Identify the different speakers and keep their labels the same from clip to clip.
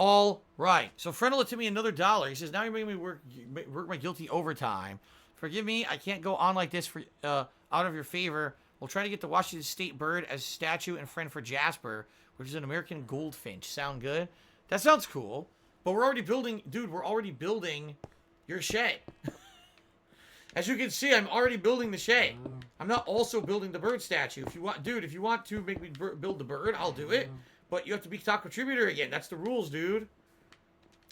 Speaker 1: All right. So Frenel to me another $1. He says, now you're making me work my guilty overtime. Forgive me, I can't go on like this for out of your favor. We'll try to get the Washington State bird as statue and friend for Jasper, which is an American goldfinch. Sound good? That sounds cool. But we're already building, dude, we're already building your shed. As you can see, I'm already building the shed. I'm not also building the bird statue. If you want, dude, if you want to make me build the bird, I'll do it. But you have to be top contributor again. That's the rules, dude.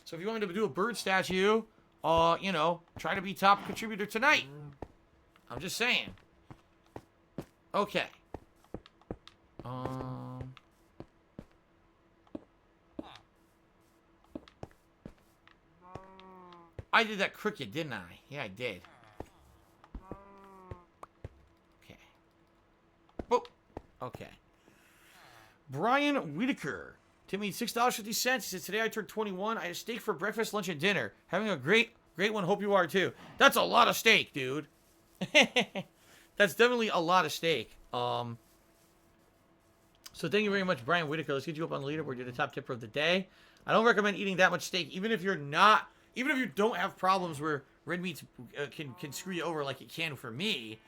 Speaker 1: So if you want me to do a bird statue, you know, try to be top contributor tonight. I'm just saying. Okay. I did that crooked, didn't I? Yeah, I did. Okay. Oh, okay. Brian Whitaker. Timmy, $6.50. He says, today I turned 21. I had steak for breakfast, lunch, and dinner. Having a great one. Hope you are, too. That's a lot of steak, dude. That's definitely a lot of steak. So thank you very much, Brian Whitaker. Let's get you up on the leaderboard. You're the top tipper of the day. I don't recommend eating that much steak, even if you don't have problems where red meat can screw you over like it can for me,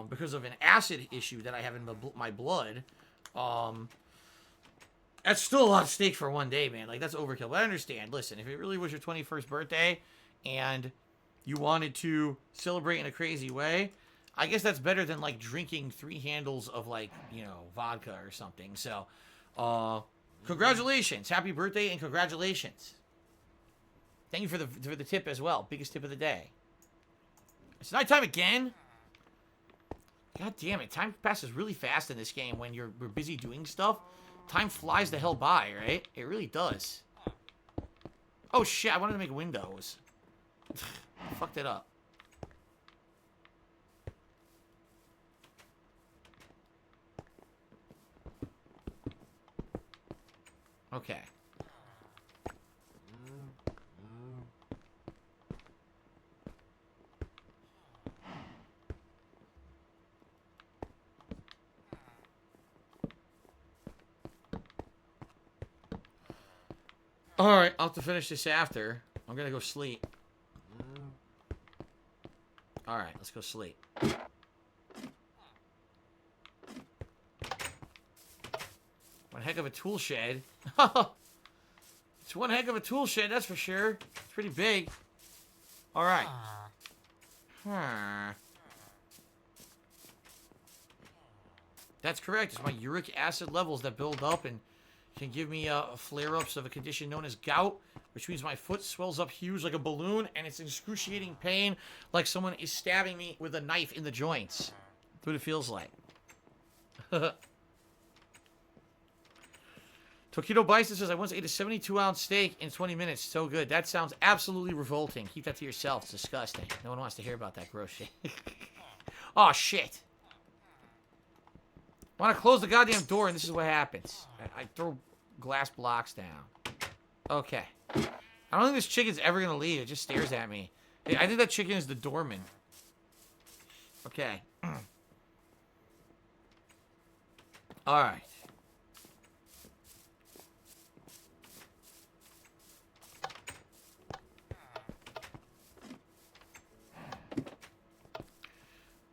Speaker 1: because of an acid issue that I have in my blood. That's still a lot of steak for one day, man. Like, that's overkill. But I understand. Listen, if it really was your 21st birthday and you wanted to celebrate in a crazy way, I guess that's better than, like, drinking 3 handles of, like, you know, vodka or something. So, congratulations. Happy birthday and congratulations. Thank you for the tip as well. Biggest tip of the day. It's nighttime again. God damn it. Time passes really fast in this game when we're busy doing stuff. Time flies the hell by, right? It really does. Oh, shit. I wanted to make windows. Fucked it up. Okay. Alright, I'll have to finish this after. I'm gonna go sleep. Alright, let's go sleep. One heck of a tool shed. It's one heck of a tool shed, that's for sure. It's pretty big. Alright. That's correct. It's my uric acid levels that build up and can give me flare-ups of a condition known as gout, which means my foot swells up huge like a balloon, and it's excruciating pain like someone is stabbing me with a knife in the joints. That's what it feels like. Tokido Bison says, I once ate a 72-ounce steak in 20 minutes. So good. That sounds absolutely revolting. Keep that to yourself. It's disgusting. No one wants to hear about that gross shit. Oh, shit. I want to close the goddamn door, and this is what happens. I throw glass blocks down. Okay. I don't think this chicken's ever going to leave. It just stares at me. I think that chicken is the doorman. Okay. Alright.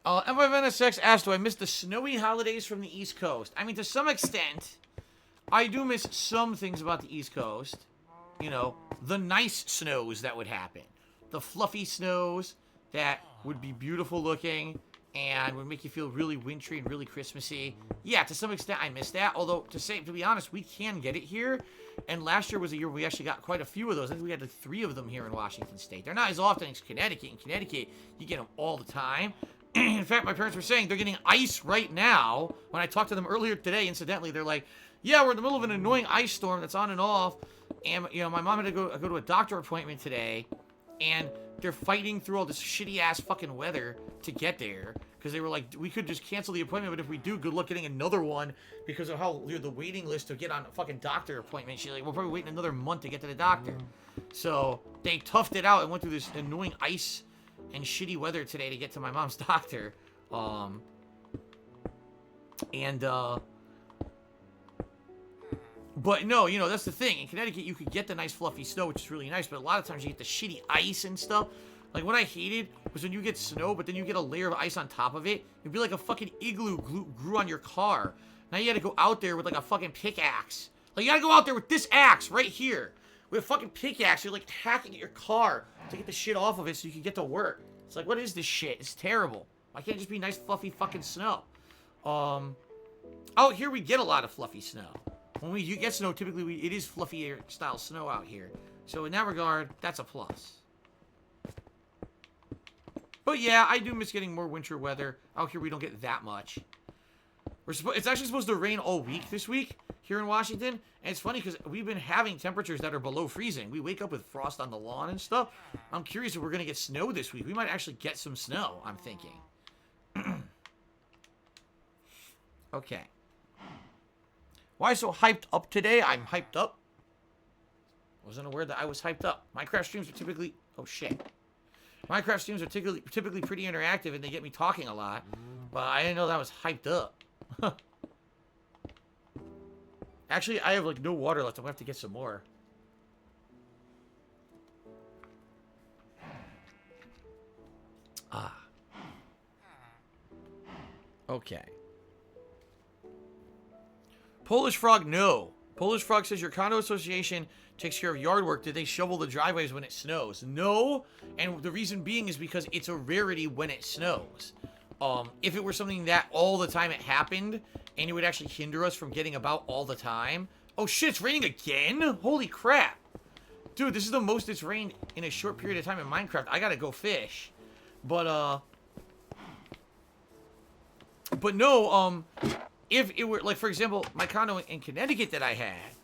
Speaker 1: MFNSX asked, do I miss the snowy holidays from the East Coast? I mean, to some extent, I do miss some things about the East Coast. You know, the nice snows that would happen. The fluffy snows that would be beautiful looking and would make you feel really wintry and really Christmassy. Yeah, to some extent, I miss that. Although, to be honest, we can get it here. And last year was a year we actually got quite a few of those. I think we had 3 of them here in Washington State. They're not as often as Connecticut. In Connecticut, you get them all the time. In fact, my parents were saying they're getting ice right now. When I talked to them earlier today, incidentally, they're like, yeah, we're in the middle of an annoying ice storm that's on and off. And, you know, my mom had to go to a doctor appointment today. And they're fighting through all this shitty-ass fucking weather to get there. Because they were like, we could just cancel the appointment, but if we do, good luck getting another one. Because of how the waiting list to get on a fucking doctor appointment. She's like, we're probably waiting another month to get to the doctor. So they toughed it out and went through this annoying ice and shitty weather today to get to my mom's doctor. But no, you know, that's the thing. In Connecticut, you could get the nice fluffy snow, which is really nice, but a lot of times you get the shitty ice and stuff. Like, what I hated was when you get snow, but then you get a layer of ice on top of it. It'd be like a fucking igloo grew on your car. Now you gotta go out there with, like, a fucking pickaxe. Like, you gotta go out there with this axe right here. With a fucking pickaxe. You're, like, hacking at your car to get the shit off of it so you can get to work. It's like, what is this shit? It's terrible. Why can't it just be nice, fluffy fucking snow? Out here we get a lot of fluffy snow. When we get snow, typically it is fluffier style snow out here. So in that regard, that's a plus. But yeah, I do miss getting more winter weather. Out here we don't get that much. It's actually supposed to rain all week this week here in Washington. And it's funny because we've been having temperatures that are below freezing. We wake up with frost on the lawn and stuff. I'm curious if we're going to get snow this week. We might actually get some snow, I'm thinking. Okay. Why so hyped up today? I'm hyped up. Wasn't aware that I was hyped up. Minecraft streams are typically... Oh, shit. Minecraft streams are typically pretty interactive and they get me talking a lot. But I didn't know that I was hyped up. Actually, I have, like, no water left. I'm going to have to get some more. Ah. Okay. Polish Frog, no. Polish Frog says your condo association takes care of yard work. Did they shovel the driveways when it snows? No. And the reason being is because it's a rarity when it snows. If it were something that all the time it happened, and it would actually hinder us from getting about all the time. Oh shit, it's raining again? Holy crap. Dude, this is the most it's rained in a short period of time in Minecraft. I gotta go fish. But no, if it were, like, for example, my condo in Connecticut that I had,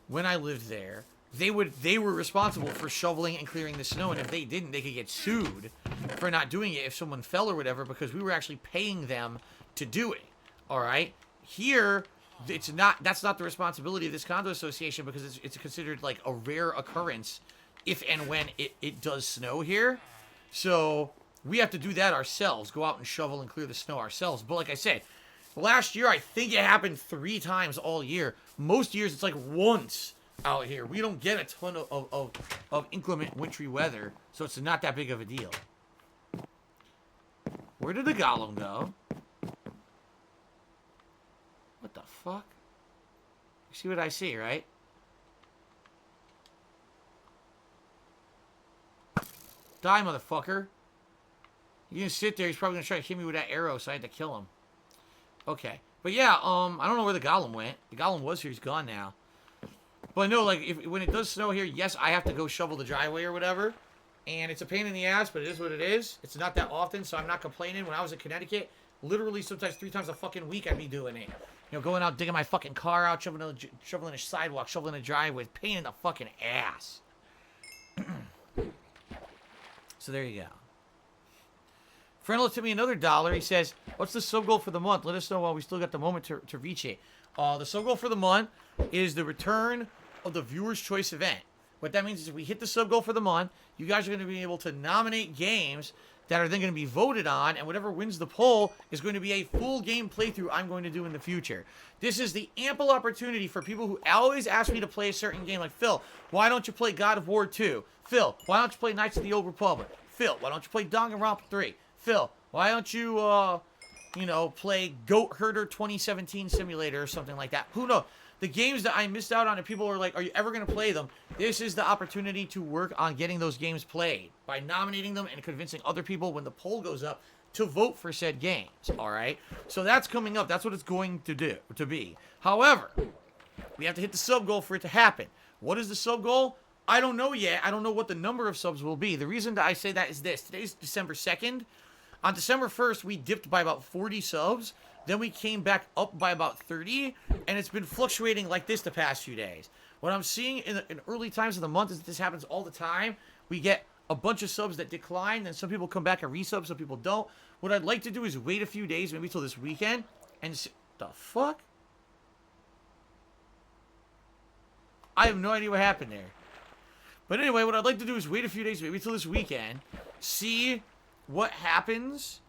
Speaker 1: when I lived there, they were responsible for shoveling and clearing the snow, and if they didn't, they could get sued for not doing it if someone fell or whatever, because we were actually paying them to do it. All right? Here, that's not the responsibility of this condo association, because it's considered like a rare occurrence if and when it does snow here. So we have to do that ourselves, go out and shovel and clear the snow ourselves. But like I said, last year I think it happened 3 times all year. Most years it's like once out here. We don't get a ton of inclement wintry weather, so it's not that big of a deal. Where did the golem go? What the fuck? You see what I see, right? Die, motherfucker. You can sit there. He's probably gonna try to hit me with that arrow, so I had to kill him. Okay. But yeah, I don't know where the golem went. The golem was here. He's gone now. But no, like, when it does snow here, yes, I have to go shovel the driveway or whatever. And it's a pain in the ass, but it is what it is. It's not that often, so I'm not complaining. When I was in Connecticut, literally sometimes 3 times a fucking week I'd be doing it. You know, going out, digging my fucking car out, shoveling a sidewalk, shoveling a driveway. Pain in the fucking ass. So there you go. Frenel tipped me another $1. He says, what's the sub goal for the month? Let us know while we still got the moment to reach it. The sub goal for the month is the return of the Viewer's Choice event. What that means is if we hit the sub goal for the month, you guys are going to be able to nominate games that are then going to be voted on, and whatever wins the poll is going to be a full game playthrough I'm going to do in the future. This is the ample opportunity for people who always ask me to play a certain game, like, Phil, why don't you play God of War 2? Phil, why don't you play Knights of the Old Republic? Phil, why don't you play Danganronpa 3? Phil, why don't you, you know, play Goat Herder 2017 Simulator or something like that? Who knows? The games that I missed out on, and people are like, are you ever going to play them? This is the opportunity to work on getting those games played by nominating them and convincing other people when the poll goes up to vote for said games, all right? So that's coming up. That's what it's going to be. However, we have to hit the sub goal for it to happen. What is the sub goal? I don't know yet. I don't know what the number of subs will be. The reason that I say that is this. Today's December 2nd. On December 1st, we dipped by about 40 subs. Then we came back up by about 30, and it's been fluctuating like this the past few days. What I'm seeing in early times of the month is that this happens all the time. We get a bunch of subs that decline, then some people come back and resub, some people don't. What I'd like to do is wait a few days, maybe till this weekend, and see, the fuck? I have no idea what happened there. But anyway, what I'd like to do is wait a few days, maybe till this weekend, see what happens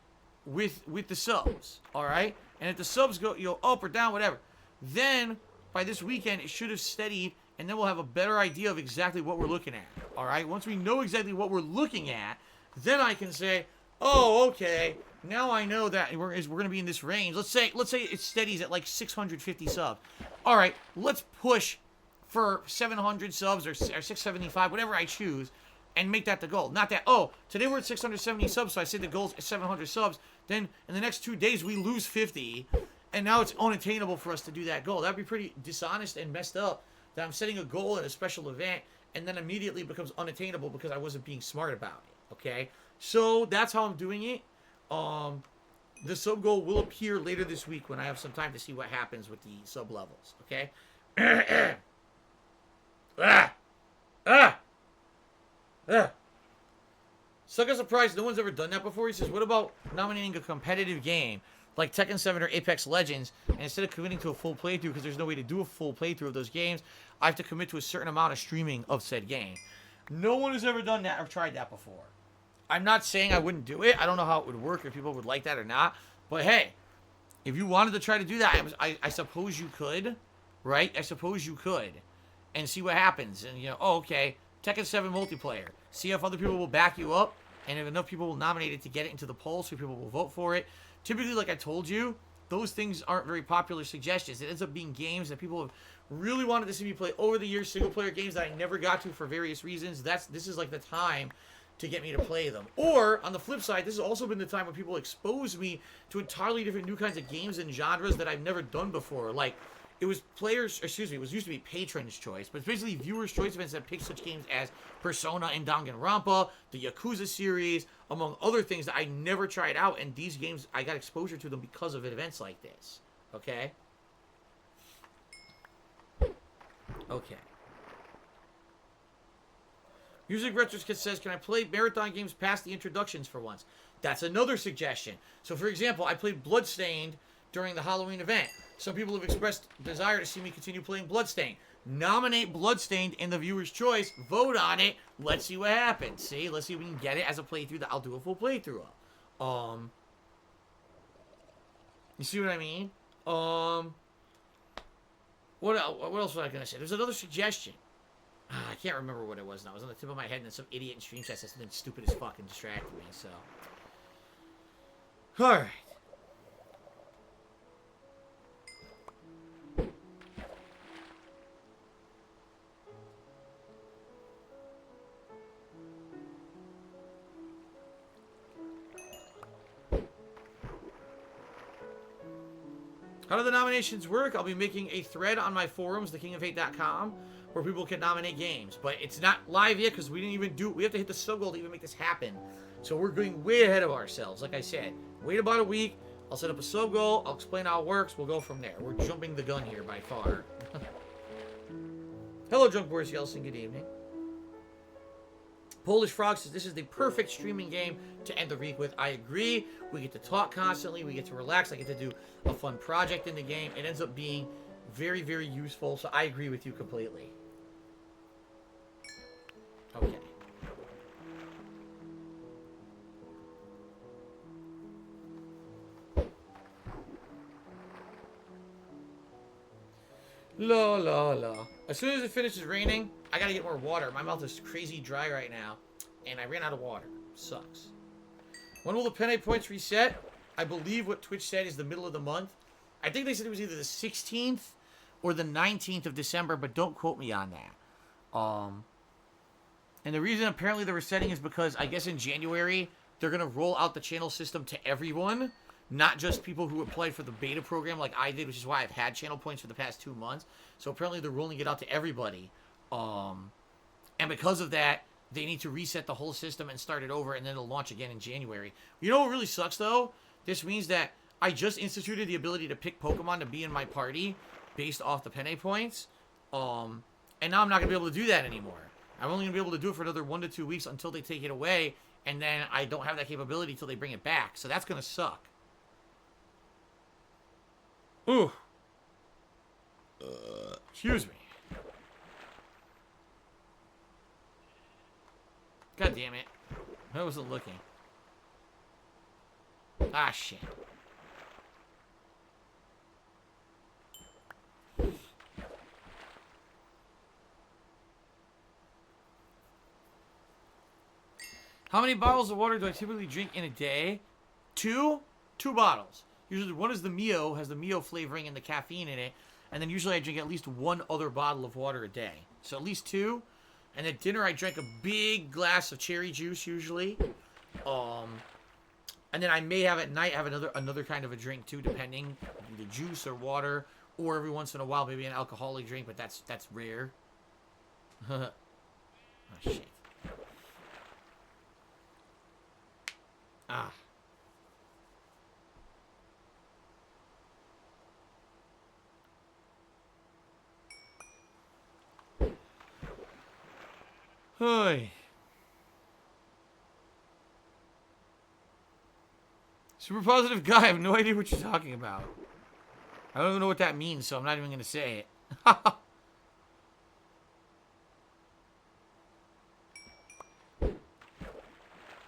Speaker 1: with the subs, all right? And if the subs go, you know, up or down, whatever, then by this weekend, it should have steadied, and then we'll have a better idea of exactly what we're looking at. All right? Once we know exactly what we're looking at, then I can say, oh, okay, now I know that we're going to be in this range. Let's say it steadies at like 650 subs. All right, let's push for 700 subs or 675, whatever I choose, and make that the goal. Not that, oh, today we're at 670 subs, so I say the goal is 700 subs. Then in the next 2 days, we lose 50, and now it's unattainable for us to do that goal. That'd be pretty dishonest and messed up that I'm setting a goal at a special event, and then immediately it becomes unattainable because I wasn't being smart about it, okay? So that's how I'm doing it. The sub goal will appear later this week when I have some time to see what happens with the sub levels, okay? Suck a surprise, no one's ever done that before. He says, what about nominating a competitive game like Tekken 7 or Apex Legends, and instead of committing to a full playthrough, because there's no way to do a full playthrough of those games, I have to commit to a certain amount of streaming of said game. No one has ever done that or tried that before. I'm not saying I wouldn't do it. I don't know how it would work, if people would like that or not. But hey, if you wanted to try to do that, I suppose you could, right? I suppose you could. And see what happens. And, you know, oh, okay, Tekken 7 multiplayer. See if other people will back you up, and if enough people will nominate it to get it into the poll, so people will vote for it. Typically, like I told you, those things aren't very popular suggestions. It ends up being games that people have really wanted to see me play over the years, single-player games that I never got to for various reasons. This is like the time to get me to play them. Or, on the flip side, this has also been the time when people expose me to entirely different new kinds of games and genres that I've never done before. Like, it was it was used to be patrons' choice, but it's basically viewers' choice events that pick such games as Persona and Danganronpa, the Yakuza series, among other things that I never tried out, and these games, I got exposure to them because of events like this. Okay? Okay. Music Retrokit says, can I play marathon games past the introductions for once? That's another suggestion. So, for example, I played Bloodstained during the Halloween event. Some people have expressed desire to see me continue playing Bloodstained. Nominate Bloodstained in the viewer's choice. Vote on it. Let's see what happens. See? Let's see if we can get it as a playthrough that I'll do a full playthrough of. You see what I mean? What else was I going to say? There's another suggestion. I can't remember what it was now. It was on the tip of my head, and then some idiot in stream chat said something stupid as fuck and distracted me, so. Alright. How do the nominations work? I'll be making a thread on my forums, thekingofhate.com, where people can nominate games. But it's not live yet because we didn't even do it. We have to hit the sub goal to even make this happen. So we're going way ahead of ourselves. Like I said, wait about a week. I'll set up a sub goal. I'll explain how it works. We'll go from there. We're jumping the gun here by far. Hello, Drunk Boris Yeltsin. Good evening. Polish Frog says, this is the perfect streaming game to end the week with. I agree. We get to talk constantly. We get to relax. I get to do a fun project in the game. It ends up being very, very useful. So I agree with you completely. Okay. La, la, la. As soon as it finishes raining, I gotta get more water. My mouth is crazy dry right now, and I ran out of water. Sucks. When will the Penne points reset? I believe what Twitch said is the middle of the month. I think they said it was either the 16th or the 19th of December, but don't quote me on that. And the reason apparently they're resetting is because I guess in January, they're gonna roll out the channel system to everyone. Not just people who applied for the beta program like I did, which is why I've had channel points for the past 2 months. So apparently they're rolling it out to everybody. And because of that, they need to reset the whole system and start it over, and then it'll launch again in January. You know what really sucks, though? This means that I just instituted the ability to pick Pokemon to be in my party based off the Penne points. And now I'm not going to be able to do that anymore. I'm only going to be able to do it for another 1 to 2 weeks until they take it away, and then I don't have that capability until they bring it back. So that's going to suck. Ooh. Excuse me. God damn it. I wasn't looking. Ah, shit. How many bottles of water do I typically drink in a day? 2? 2 bottles. Usually one is the Mio, has the Mio flavoring and the caffeine in it. And then usually I drink at least 1 other bottle of water a day. So at least 2. And at dinner I drank a big glass of cherry juice usually. And then I may have at night have another kind of a drink too, depending, either juice or water, or every once in a while maybe an alcoholic drink, but that's rare. Oh shit. Ah. Hey. Super positive guy. I have no idea what you're talking about. I don't even know what that means, so I'm not even going to say it.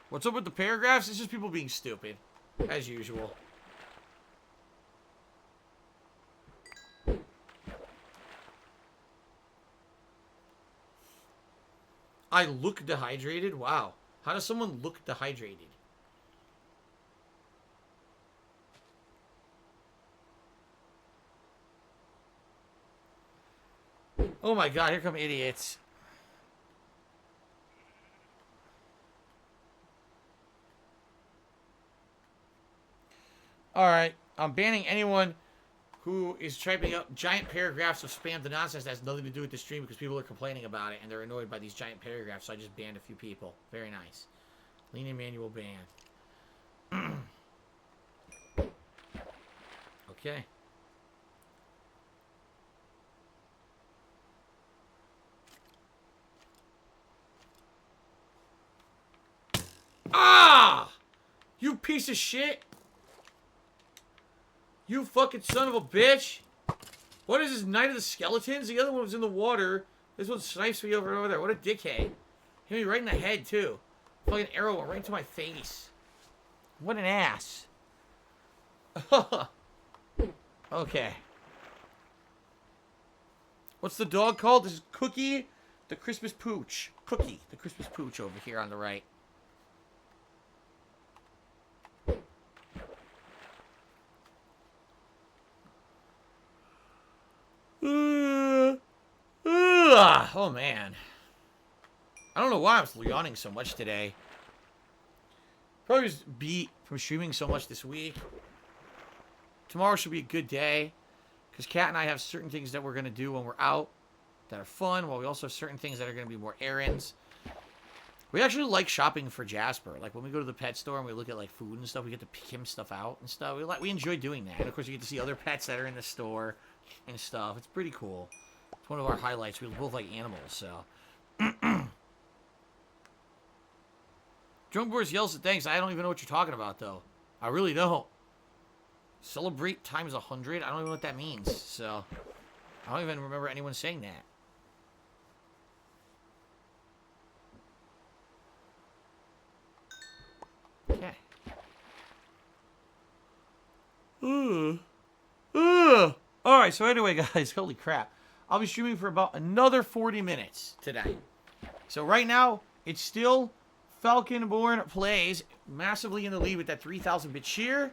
Speaker 1: What's up with the paragraphs? It's just people being stupid, as usual. I look dehydrated? Wow. How does someone look dehydrated? Oh my god, here come idiots. Alright, I'm banning anyone who is typing up giant paragraphs of spam to nonsense that has nothing to do with the stream because people are complaining about it and they're annoyed by these giant paragraphs, so I just banned a few people. Very nice. Lean and manual ban. Okay. Ah! You piece of shit! You fucking son of a bitch! What is this, Night of the Skeletons? The other one was in the water. This one snipes me over there. What a dickhead. Hit me right in the head, too. Fucking arrow went right into my face. What an ass. Okay. What's the dog called? This is Cookie, the Christmas Pooch. Cookie, the Christmas Pooch over here on the right. Oh, man. I don't know why I'm yawning so much today. Probably just beat from streaming so much this week. Tomorrow should be a good day. Because Kat and I have certain things that we're going to do when we're out that are fun. While we also have certain things that are going to be more errands. We actually like shopping for Jasper. Like when we go to the pet store and we look at like food and stuff, we get to pick him stuff out and stuff. We enjoy doing that. And of course, you get to see other pets that are in the store and stuff. It's pretty cool. It's one of our highlights. We both like animals, so. Drunk Boys yells at things. I don't even know what you're talking about, though. I really don't. Celebrate times 100? I don't even know what that means, so. I don't even remember anyone saying that. Okay. Alright, so anyway, guys, holy crap. I'll be streaming for about another 40 minutes today. So right now, it's still Falconborn Plays massively in the lead with that 3,000-bit cheer.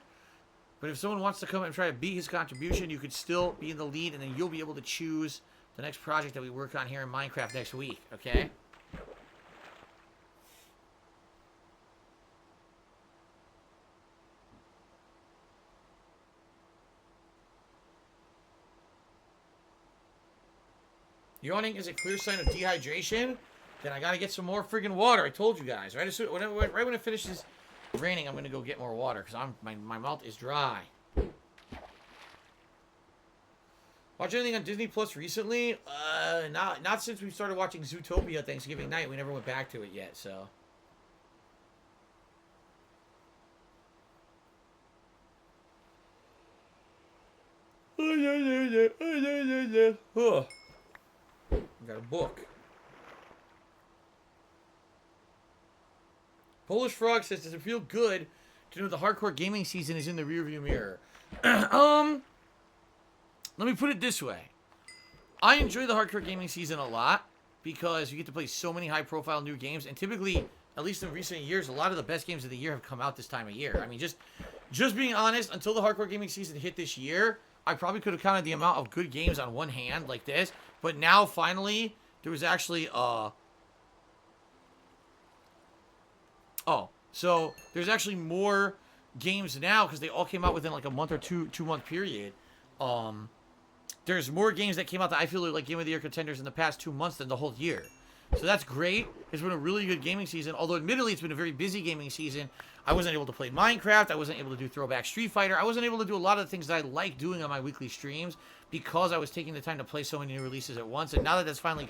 Speaker 1: But if someone wants to come and try to beat his contribution, you could still be in the lead, and then you'll be able to choose the next project that we work on here in Minecraft next week, okay? Yawning is a clear sign of dehydration. Then I gotta get some more friggin' water. I told you guys, right? Right when it finishes raining, I'm gonna go get more water because my mouth is dry. Watch anything on Disney Plus recently? Not since we started watching Zootopia Thanksgiving night. We never went back to it yet, so. Got a book. Polish Frog says, does it feel good to know the hardcore gaming season is in the rearview mirror? Let me put it this way. I enjoy the hardcore gaming season a lot because you get to play so many high-profile new games, and typically at least in recent years, a lot of the best games of the year have come out this time of year. I mean, just being honest, until the hardcore gaming season hit this year, I probably could have counted the amount of good games on one hand like this. But now, finally, there was actually, so there's actually more games now because they all came out within like a month or two-month period. There's more games that came out that I feel are like Game of the Year contenders in the past 2 months than the whole year. So that's great. It's been a really good gaming season. Although, admittedly, it's been a very busy gaming season. I wasn't able to play Minecraft. I wasn't able to do Throwback Street Fighter. I wasn't able to do a lot of the things that I like doing on my weekly streams because I was taking the time to play so many new releases at once. And now that that's finally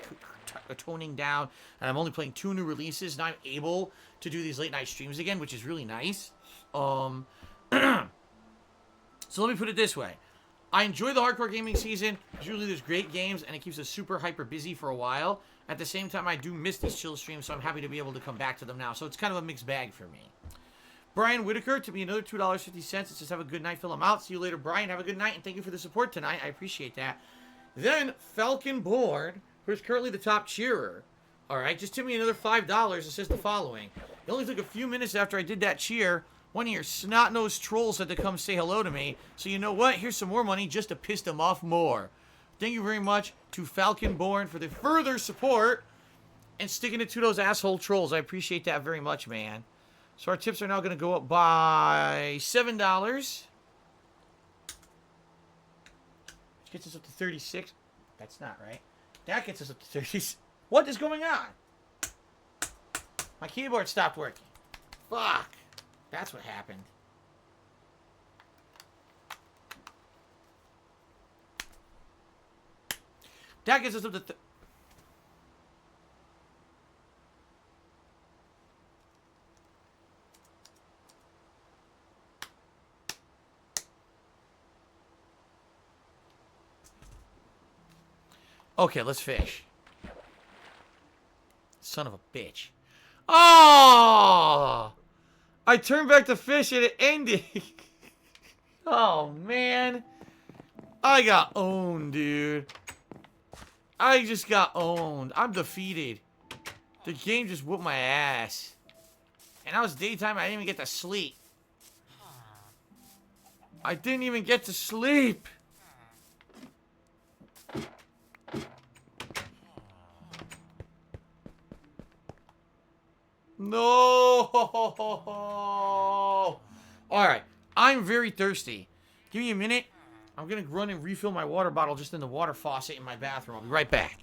Speaker 1: toning down and I'm only playing 2 new releases, now I'm able to do these late-night streams again, which is really nice. So let me put it this way. I enjoy the hardcore gaming season. Usually there's great games, and it keeps us super hyper busy for a while. At the same time, I do miss these chill streams, so I'm happy to be able to come back to them now. So it's kind of a mixed bag for me. Brian Whitaker, to me, another $2.50. It says, have a good night, fill them out. See you later, Brian. Have a good night, and thank you for the support tonight. I appreciate that. Then, Falcon Born, who is currently the top cheerer. All right, just tip me another $5. It says the following. It only took a few minutes after I did that cheer. One of your snot-nosed trolls had to come say hello to me. So you know what? Here's some more money just to piss them off more. Thank you very much to Falcon Born for the further support and sticking it to those asshole trolls. I appreciate that very much, man. So our tips are now going to go up by $7. Which gets us up to 36. That's not right. That gets us up to 36. What is going on? My keyboard stopped working. Fuck. That's what happened. That gets us up to... Okay, let's fish. Son of a bitch. Oh! I turned back to fish and it ended. Oh, man. I got owned, dude. I just got owned. I'm defeated. The game just whooped my ass. And now it's daytime. I didn't even get to sleep. I didn't even get to sleep. No! Alright. I'm very thirsty. Give me a minute. I'm gonna run and refill my water bottle just in the water faucet in my bathroom. I'll be right back.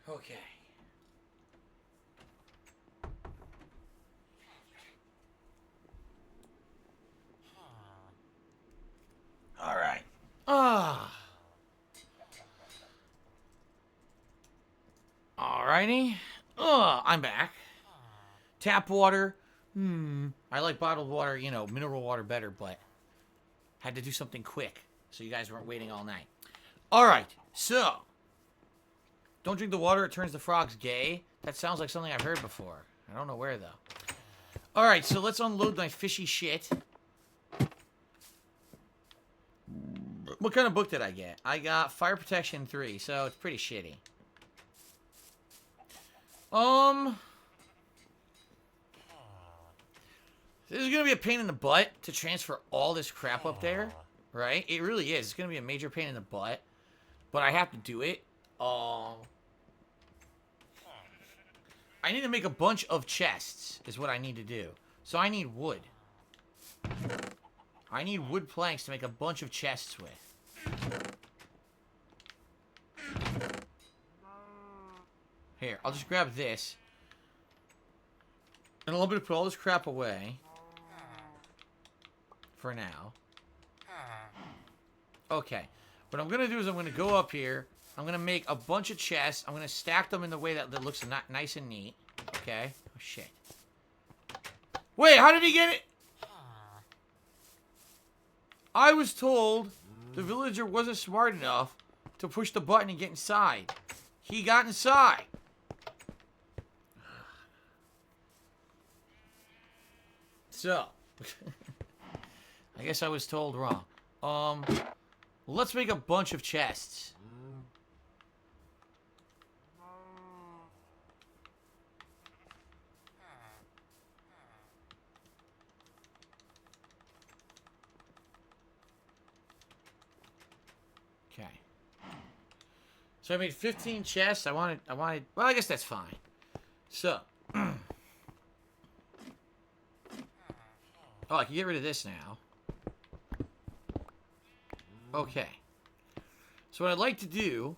Speaker 1: Okay. All right. Alrighty. I'm back. Tap water. I like bottled water, you know, mineral water better, but had to do something quick so you guys weren't waiting all night. Alright, so don't drink the water, it turns the frogs gay. That sounds like something I've heard before. I don't know where, though. Alright, so let's unload my fishy shit. What kind of book did I get? I got Fire Protection 3, so it's pretty shitty. This is going to be a pain in the butt to transfer all this crap up there, right? It really is. It's going to be a major pain in the butt, but I have to do it. I need to make a bunch of chests, is what I need to do. So I need wood. I need wood planks to make a bunch of chests with. Here, I'll just grab this. And I'm going to put all this crap away. For now. Okay. What I'm going to do is I'm going to go up here. I'm going to make a bunch of chests. I'm going to stack them in the way that looks nice and neat. Okay. Oh, shit. Wait, how did he get it? I was told the villager wasn't smart enough to push the button and get inside. He got inside. So, I guess I was told wrong. Let's make a bunch of chests. Okay. So I made 15 chests. I wanted, well, I guess that's fine. So. Oh, I can get rid of this now. Okay. So what I'd like to do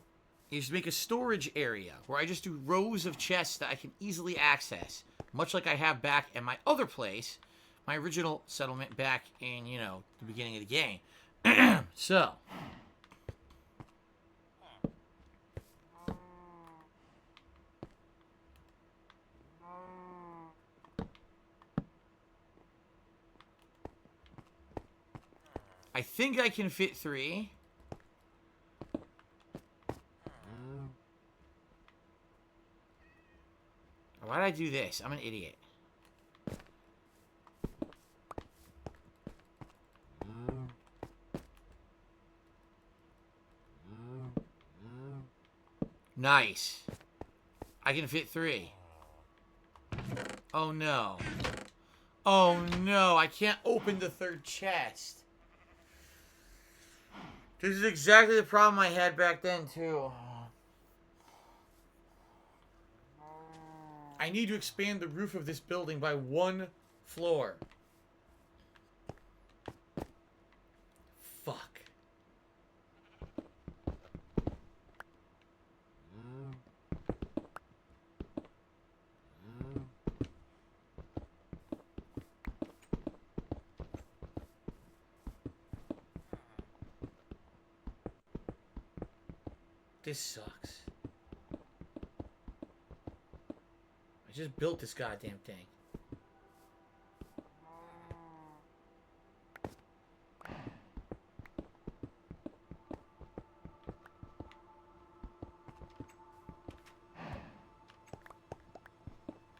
Speaker 1: is make a storage area where I just do rows of chests that I can easily access. Much like I have back at my other place, my original settlement back in, you know, the beginning of the game. So. I think I can fit 3. Why did I do this? I'm an idiot. Nice. I can fit 3. Oh no. Oh no, I can't open the 3rd chest. This is exactly the problem I had back then, too. I need to expand the roof of this building by 1 floor. Fuck. This sucks. I just built this goddamn thing.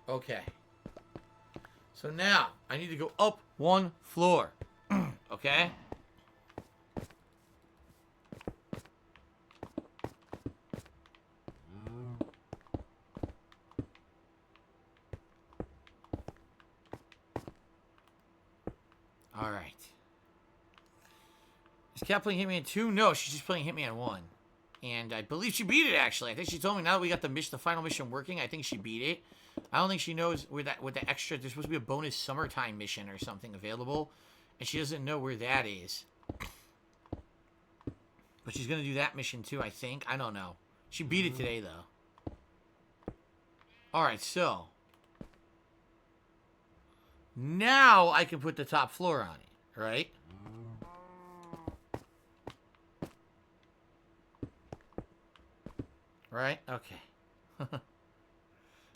Speaker 1: Okay. So now, I need to go up 1 floor. Okay? Alright. Is Cat playing Hitman 2? No, she's just playing Hitman 1. And I believe she beat it, actually. I think she told me now that we got the final mission working, I think she beat it. I don't think she knows where with the extra, there's supposed to be a bonus summertime mission or something available. And she doesn't know where that is. But she's going to do that mission too, I think. I don't know. She beat it today, though. Alright, so. Now I can put the top floor on it, right? Right? Okay.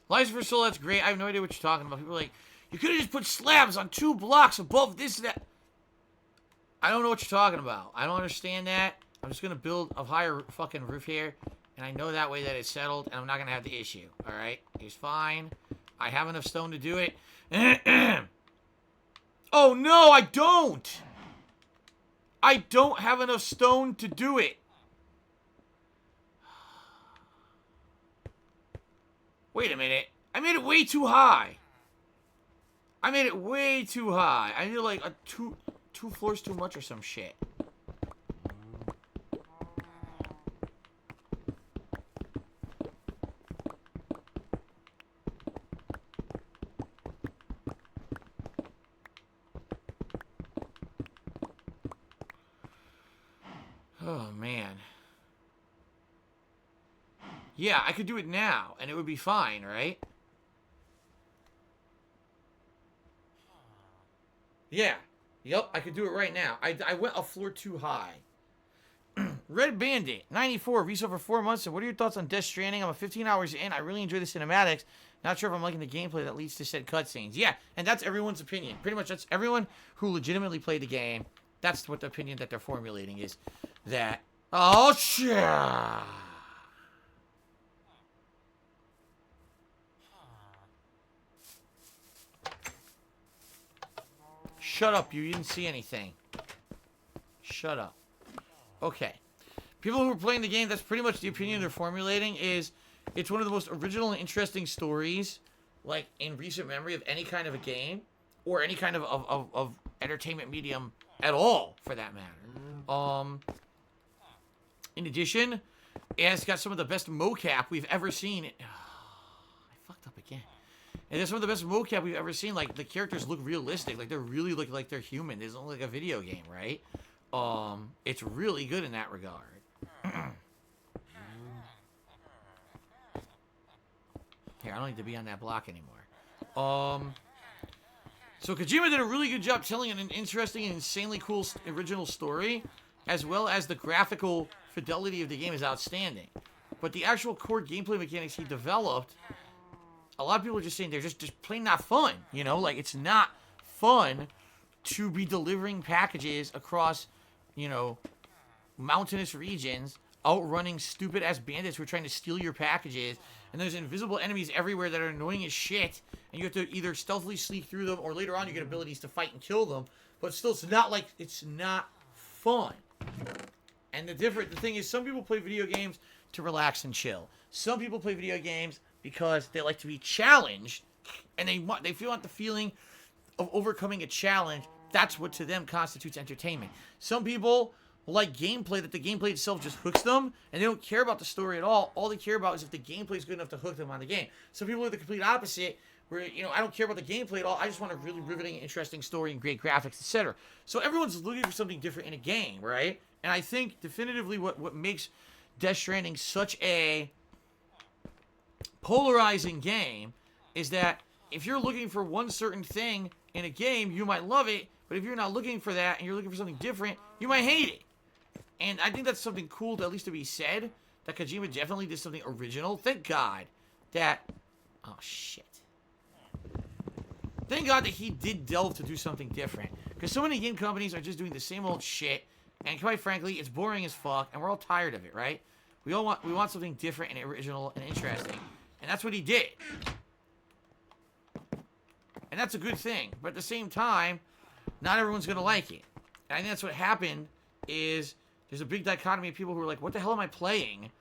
Speaker 1: Lies for Soul, that's great. I have no idea what you're talking about. People are like, you could have just put slabs on 2 blocks above this and that. I don't know what you're talking about. I don't understand that. I'm just going to build a higher fucking roof here. And I know that way that it's settled. And I'm not going to have the issue. Alright? It's fine. I have enough stone to do it. Oh, no, I don't. I don't have enough stone to do it. Wait a minute. I made it way too high. I made it way too high. I need like a two floors too much or some shit. Oh, man. Yeah, I could do it now, and it would be fine, right? Yeah. Yep, I could do it right now. I went a floor too high. Red Bandit, 94, resale for 4 months. So what are your thoughts on Death Stranding? I'm 15 hours in. I really enjoy the cinematics. Not sure if I'm liking the gameplay that leads to said cutscenes. Yeah, and that's everyone's opinion. Pretty much that's everyone who legitimately played the game. That's what the opinion that they're formulating is. That, oh, shit. Shut up, you didn't see anything. Shut up. Okay. People who are playing the game, that's pretty much the opinion they're formulating, is it's one of the most original and interesting stories, like, in recent memory of any kind of a game, or any kind of entertainment medium at all, for that matter. In addition, it's got some of the best mocap we've ever seen. I fucked up again. And there's some of the best mocap we've ever seen. Like, the characters look realistic. Like, they're really look like they're human. They don't look like a video game, right? It's really good in that regard. Here, I don't need to be on that block anymore. So Kojima did a really good job telling an interesting and insanely cool original story, as well as the graphical fidelity of the game is outstanding. But the actual core gameplay mechanics he developed, a lot of people are just saying they're just plain not fun. You know, like, it's not fun to be delivering packages across, you know, mountainous regions, outrunning stupid-ass bandits who are trying to steal your packages, and there's invisible enemies everywhere that are annoying as shit, and you have to either stealthily sneak through them, or later on you get abilities to fight and kill them, but still, it's not fun. And the thing is, some people play video games to relax and chill. Some people play video games because they like to be challenged, and they want the feeling of overcoming a challenge. That's what to them constitutes entertainment. Some people like gameplay, that the gameplay itself just hooks them, and they don't care about the story at all. All they care about is if the gameplay is good enough to hook them on the game. Some people are the complete opposite, where, you know, I don't care about the gameplay at all. I just want a really riveting, interesting story and great graphics, etc. So everyone's looking for something different in a game, right? And I think definitively what makes Death Stranding such a polarizing game is that if you're looking for one certain thing in a game, you might love it, but if you're not looking for that and you're looking for something different, you might hate it. And I think that's something cool to at least to be said, that Kojima definitely did something original. Thank God that... Oh, shit. Thank God that he did delve to do something different. Because so many game companies are just doing the same old shit, and quite frankly, it's boring as fuck, and we're all tired of it, right? We want something different and original and interesting. And that's what he did. And that's a good thing. But at the same time, not everyone's going to like it. And I think that's what happened is... There's a big dichotomy of people who are like, what the hell am I playing?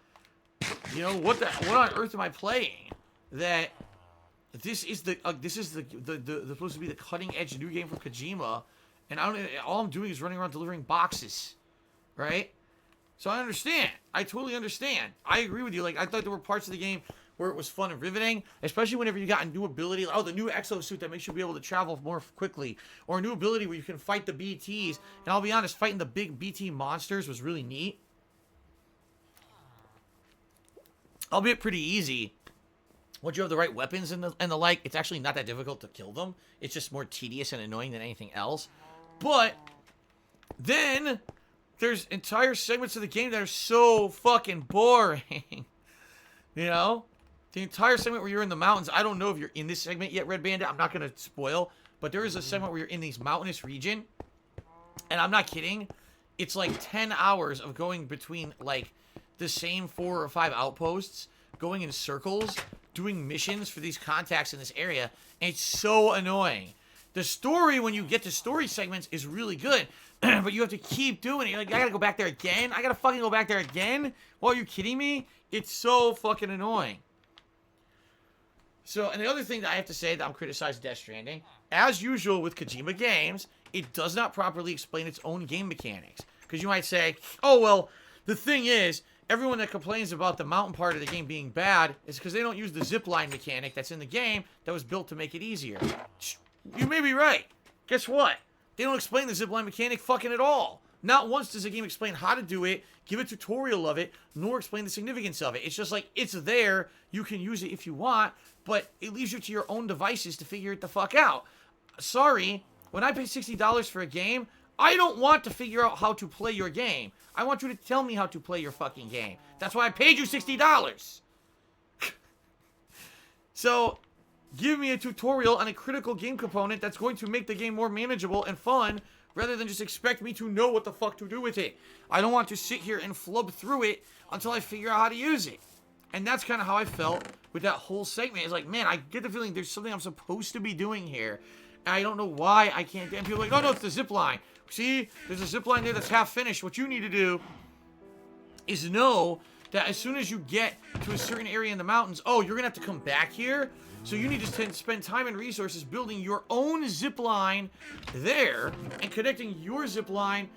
Speaker 1: You know, what on earth am I playing? That this is supposed to be the cutting edge new game from Kojima, and all I'm doing is running around delivering boxes, right? So I understand. I totally understand. I agree with you. Like, I thought there were parts of the game where it was fun and riveting, especially whenever you got a new ability, like, oh, the new exosuit that makes you be able to travel more quickly, or a new ability where you can fight the BTs. And I'll be honest, fighting the big BT monsters was really neat. Albeit pretty easy. Once you have the right weapons and the like, it's actually not that difficult to kill them. It's just more tedious and annoying than anything else. But then there's entire segments of the game that are so fucking boring. You know? The entire segment where you're in the mountains, I don't know if you're in this segment yet, Red Bandit. I'm not going to spoil. But there is a segment where you're in these mountainous region. And I'm not kidding. It's like 10 hours of going between, like, the same 4 or 5 outposts. Going in circles. Doing missions for these contacts in this area. And it's so annoying. The story, when you get to story segments, is really good. But you have to keep doing it. You're like, I got to go back there again? I got to fucking go back there again? Well, are you kidding me? It's so fucking annoying. So, and the other thing that I have to say that I'm criticizing Death Stranding, as usual with Kojima games, it does not properly explain its own game mechanics. Because you might say, oh, well, the thing is, everyone that complains about the mountain part of the game being bad is because they don't use the zipline mechanic that's in the game that was built to make it easier. You may be right. Guess what? They don't explain the zipline mechanic fucking at all. Not once does the game explain how to do it, give a tutorial of it, nor explain the significance of it. It's just like, it's there, you can use it if you want, but it leaves you to your own devices to figure it the fuck out. Sorry, when I pay $60 for a game, I don't want to figure out how to play your game. I want you to tell me how to play your fucking game. That's why I paid you $60. So, give me a tutorial on a critical game component that's going to make the game more manageable and fun, rather than just expect me to know what the fuck to do with it. I don't want to sit here and flub through it until I figure out how to use it. And that's kind of how I felt with that whole segment. It's like, man, I get the feeling there's something I'm supposed to be doing here. And I don't know why I can't. And people are like, oh no, it's the zip line. See, there's a zip line there that's half finished. What you need to do is know that as soon as you get to a certain area in the mountains, oh, you're going to have to come back here. So you need to spend time and resources building your own zip line there and connecting your zip line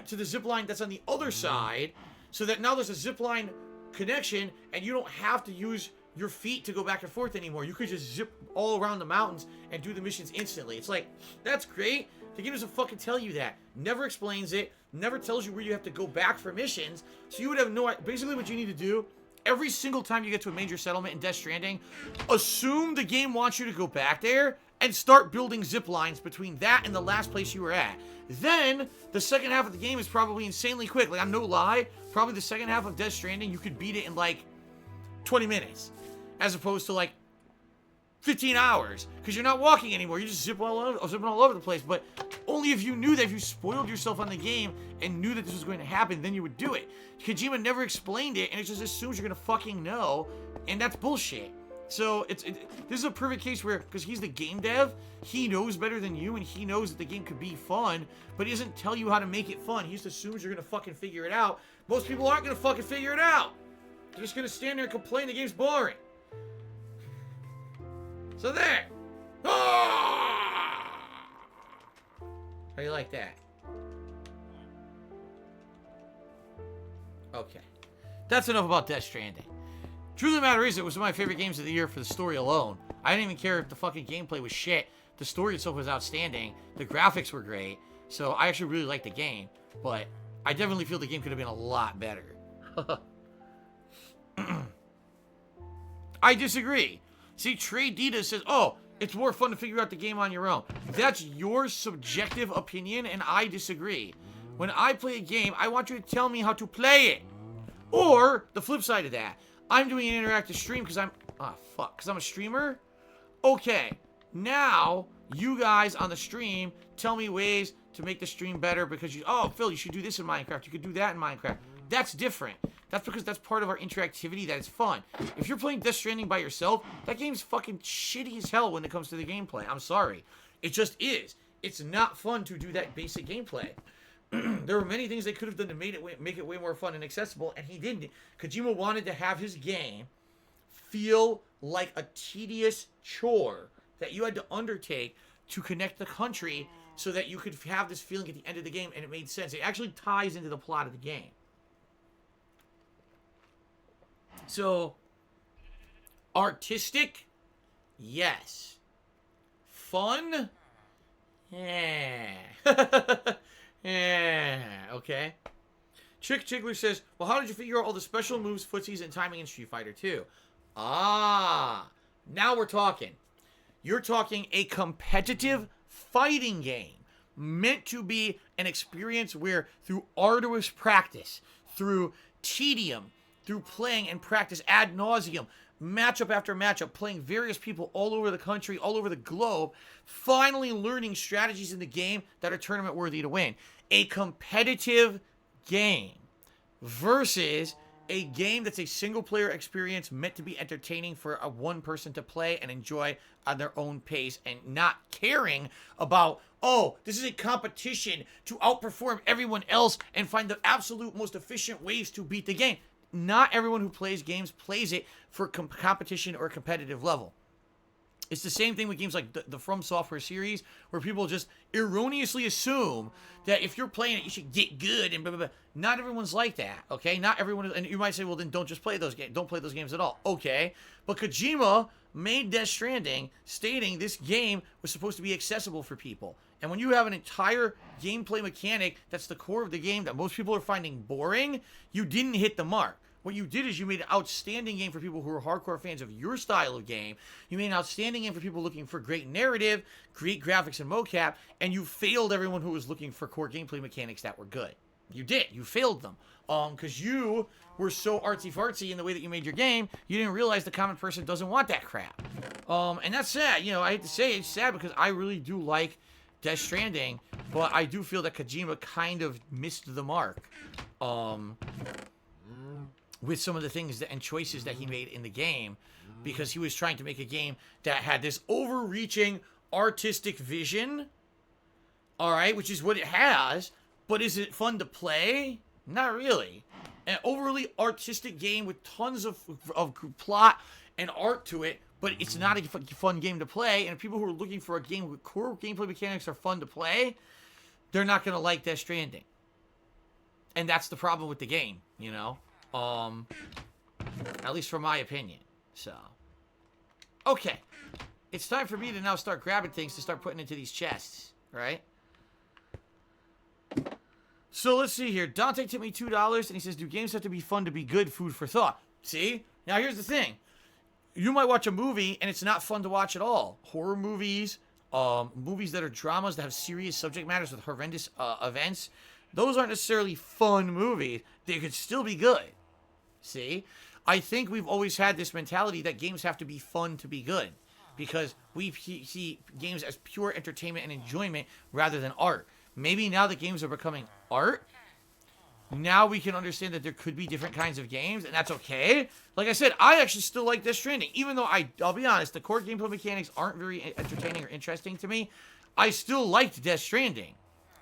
Speaker 1: to the zip line that's on the other side, so that now there's a zip line connection and you don't have to use your feet to go back and forth anymore. You could just zip all around the mountains and do the missions instantly. It's like, that's great. The game doesn't fucking tell you that. Never explains it. Never tells you where you have to go back for missions. So you would have no idea. Basically what you need to do, every single time you get to a major settlement in Death Stranding, assume the game wants you to go back there and start building zip lines between that and the last place you were at. Then, the second half of the game is probably insanely quick. Like, I'm no lie, probably the second half of Death Stranding, you could beat it in, like, 20 minutes. As opposed to, like, 15 hours. Because you're not walking anymore. You're just zipping all over the place. But only if you knew that, if you spoiled yourself on the game and knew that this was going to happen, then you would do it. Kojima never explained it, and it just assumes you're going to fucking know. And that's bullshit. So, this is a perfect case where, because he's the game dev, he knows better than you, and he knows that the game could be fun, but he doesn't tell you how to make it fun. He just assumes you're going to fucking figure it out. Most people aren't going to fucking figure it out. They're just going to stand there and complain the game's boring. So there. Ah! How do you like that? Okay. That's enough about Death Stranding. Truth of the matter is, it was one of my favorite games of the year for the story alone. I didn't even care if the fucking gameplay was shit. The story itself was outstanding. The graphics were great. So I actually really liked the game. But I definitely feel the game could have been a lot better. I disagree. See, Trey Dita says, oh, it's more fun to figure out the game on your own. That's your subjective opinion, and I disagree. When I play a game, I want you to tell me how to play it. Or, the flip side of that, I'm doing an interactive stream because because I'm a streamer? Okay, now, you guys on the stream tell me ways to make the stream better because oh, Phil, you should do this in Minecraft. You could do that in Minecraft. That's different. That's because that's part of our interactivity that is fun. If you're playing Death Stranding by yourself, that game's fucking shitty as hell when it comes to the gameplay. I'm sorry. It just is. It's not fun to do that basic gameplay. There were many things they could have done to make it way more fun and accessible, and he didn't. Kojima wanted to have his game feel like a tedious chore that you had to undertake to connect the country so that you could have this feeling at the end of the game, and it made sense. It actually ties into the plot of the game. So, artistic? Yes. Fun? Yeah. Yeah. Okay. Chick Chiggler says, well, how did you figure out all the special moves, footsies, and timing in Street Fighter 2? Ah. Now we're talking. You're talking a competitive fighting game meant to be an experience where through arduous practice, through tedium, through playing and practice ad nauseum, matchup after matchup, playing various people all over the country, all over the globe, finally learning strategies in the game that are tournament worthy to win. A competitive game versus a game that's a single player experience meant to be entertaining for a one person to play and enjoy on their own pace and not caring about, oh, this is a competition to outperform everyone else and find the absolute most efficient ways to beat the game. Not everyone who plays games plays it for competition or competitive level. It's the same thing with games like the From Software series, where people just erroneously assume that if you're playing it, you should get good and blah, blah, blah. Not everyone's like that, okay? Not everyone is, and you might say, well, then don't just play those games. Don't play those games at all. Okay, but Kojima made Death Stranding stating this game was supposed to be accessible for people. And when you have an entire gameplay mechanic that's the core of the game that most people are finding boring, you didn't hit the mark. What you did is you made an outstanding game for people who are hardcore fans of your style of game. You made an outstanding game for people looking for great narrative, great graphics and mocap, and you failed everyone who was looking for core gameplay mechanics that were good. You did. You failed them. Because you were so artsy-fartsy in the way that you made your game, you didn't realize the common person doesn't want that crap. And that's sad. You know, I hate to say it, it's sad because I really do like Death Stranding, but I do feel that Kojima kind of missed the mark with some of the things and choices that he made in the game, because he was trying to make a game that had this overreaching artistic vision, all right, which is what it has, but is it fun to play? Not really. An overly artistic game with tons of plot and art to it, but it's not a fun game to play. And people who are looking for a game with core gameplay mechanics are fun to play, they're not going to like Death Stranding. And that's the problem with the game, you know? At least from my opinion. So, okay. It's time for me to now start grabbing things to start putting into these chests, right? So let's see here. Dante tipped me $2, and he says, do games have to be fun to be good? Food for thought. See? Now here's the thing. You might watch a movie, and it's not fun to watch at all. Horror movies, movies that are dramas that have serious subject matters with horrendous events, those aren't necessarily fun movies. They could still be good. See? I think we've always had this mentality that games have to be fun to be good, because we see games as pure entertainment and enjoyment rather than art. Maybe now that games are becoming art, now we can understand that there could be different kinds of games, and that's okay. Like I said, I actually still like Death Stranding. Even though I'll be honest, the core gameplay mechanics aren't very entertaining or interesting to me, I still liked Death Stranding.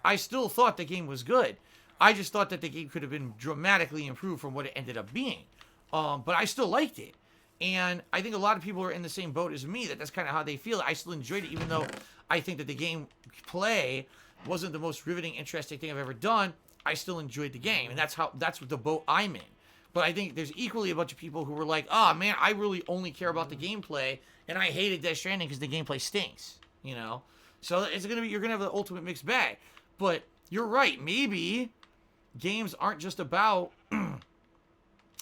Speaker 1: I still thought the game was good. I just thought that the game could have been dramatically improved from what it ended up being. But I still liked it. And I think a lot of people are in the same boat as me, that's kind of how they feel. I still enjoyed it, even though I think that the gameplay wasn't the most riveting, interesting thing I've ever done. I still enjoyed the game, and that's what the boat I'm in. But I think there's equally a bunch of people who were like, oh man, I really only care about the gameplay, and I hated Death Stranding because the gameplay stinks, you know? So you're gonna have the ultimate mixed bag. But you're right, maybe games aren't just about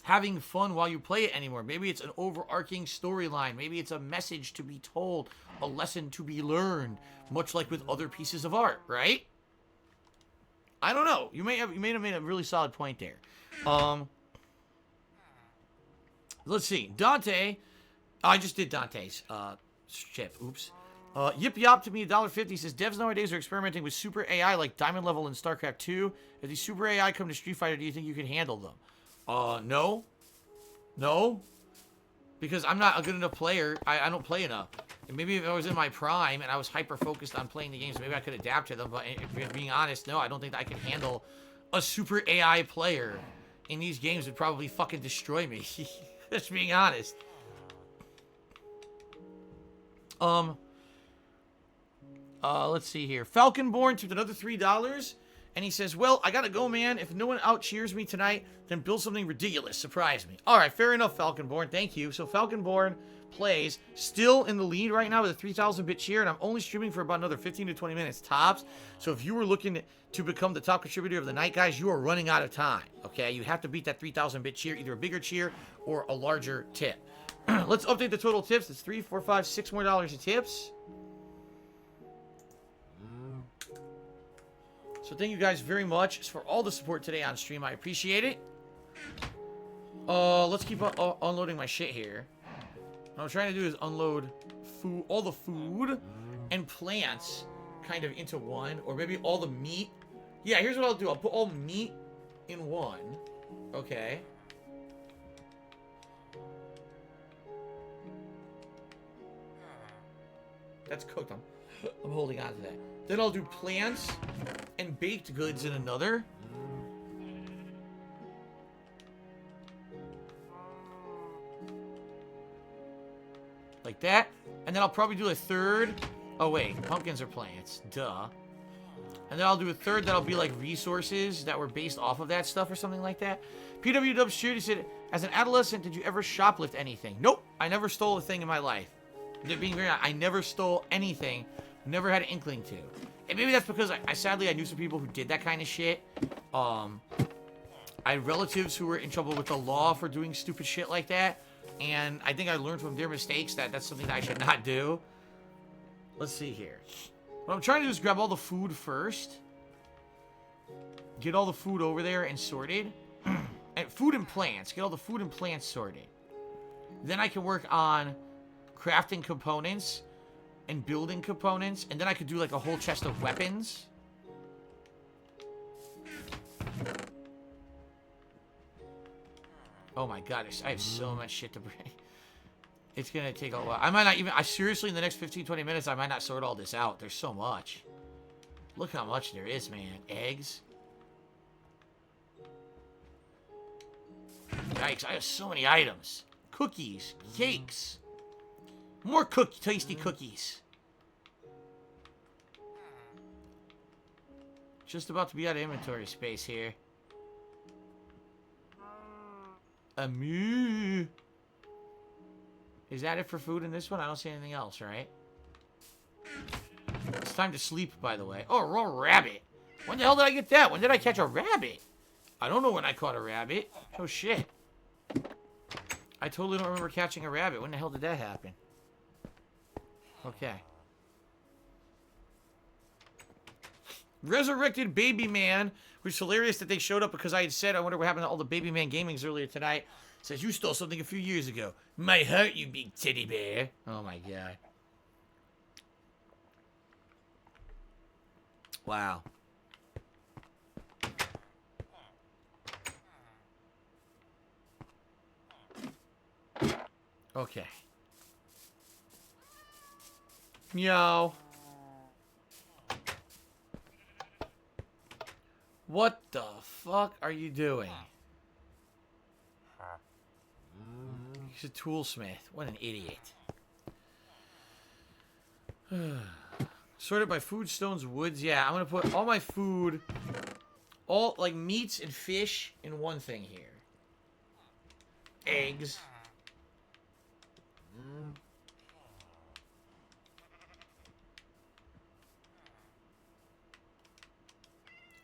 Speaker 1: having fun while you play it anymore. Maybe it's an overarching storyline. Maybe it's a message to be told, a lesson to be learned, much like with other pieces of art, right? I don't know. You may have made a really solid point there. Let's see. Dante. I just did Dante's chip. Oops. Yip Yop to me $1.50 says devs nowadays are experimenting with super AI like Diamond Level in StarCraft 2. If these super AI come to Street Fighter, do you think you can handle them? No. No. Because I'm not a good enough player. I don't play enough. And maybe if I was in my prime and I was hyper-focused on playing the games, maybe I could adapt to them. But if being honest, no, I don't think that I could handle a super AI player. In these games would probably fucking destroy me. Just being honest. Let's see here. Falconborn took another $3. And he says, well, I gotta go, man. If no one out-cheers me tonight, then build something ridiculous. Surprise me. All right, fair enough, Falconborn. Thank you. So Falconborn plays, still in the lead right now with a 3,000-bit cheer, and I'm only streaming for about another 15 to 20 minutes tops. So if you were looking to become the top contributor of the night, guys, you are running out of time, okay? You have to beat that 3,000-bit cheer, either a bigger cheer or a larger tip. Let's update the total tips. It's $3, $4, $5, $6 more in tips. So thank you guys very much for all the support today on stream. I appreciate it. Let's keep unloading my shit here. What I'm trying to do is unload food, all the food and plants kind of into one, or maybe all the meat. Yeah, here's what I'll do. I'll put all meat in one. Okay. That's cooked. I'm holding on to that. Then I'll do plants and baked goods in another. Like that. And then I'll probably do a third. Oh, wait. Pumpkins are plants. Duh. And then I'll do a third that'll be like resources that were based off of that stuff or something like that. PW Dubs Shooty said, as an adolescent, did you ever shoplift anything? Nope. I never stole a thing in my life. Being very honest, I never stole anything. Never had an inkling to. And maybe that's because I sadly I knew some people who did that kind of shit. I had relatives who were in trouble with the law for doing stupid shit like that. And I think I learned from their mistakes that that's something that I should not do. Let's see here. What I'm trying to do is grab all the food first. Get all the food over there and sorted. And food and plants. Get all the food and plants sorted. Then I can work on crafting components and building components. And then I could do like a whole chest of weapons. Oh my god, I have so much shit to bring. It's gonna take a while. I might not even... I seriously, in the next 15-20 minutes, I might not sort all this out. There's so much. Look how much there is, man. Eggs. Yikes, I have so many items. Cookies. Cakes. More tasty cookies. Just about to be out of inventory space here. Moo. Is that it for food in this one? I don't see anything else, right? It's time to sleep, by the way. Oh, a raw rabbit. When the hell did I get that? When did I catch a rabbit? I don't know when I caught a rabbit. Oh, shit. I totally don't remember catching a rabbit. When the hell did that happen? Okay. Resurrected Baby Man, which is hilarious that they showed up because I had said, I wonder what happened to all the Baby Man gamings earlier tonight. Says, you stole something a few years ago. My heart, you big teddy bear. Oh my god. Wow. Okay. Meow. What the fuck are you doing? He's a toolsmith. What an idiot. Sorted by food, stones, woods. Yeah, I'm gonna put all my food, all like meats and fish in one thing here. Eggs.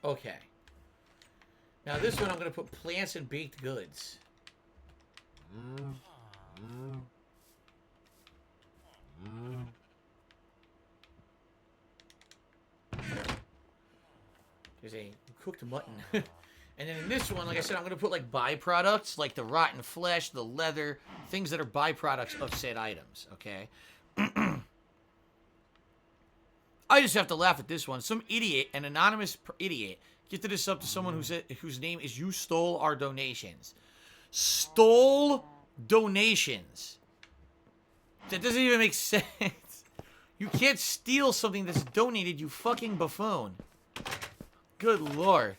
Speaker 1: Okay. Now this one I'm gonna put plants and baked goods. There's a cooked mutton. And then in this one, like I said, I'm going to put like byproducts, like the rotten flesh, the leather, things that are byproducts of said items, okay? I just have to laugh at this one. Some idiot, an anonymous idiot, gifted this up to someone whose name is You Stole Our Donations. Stole donations. That doesn't even make sense. You can't steal something that's donated, you fucking buffoon. Good lord.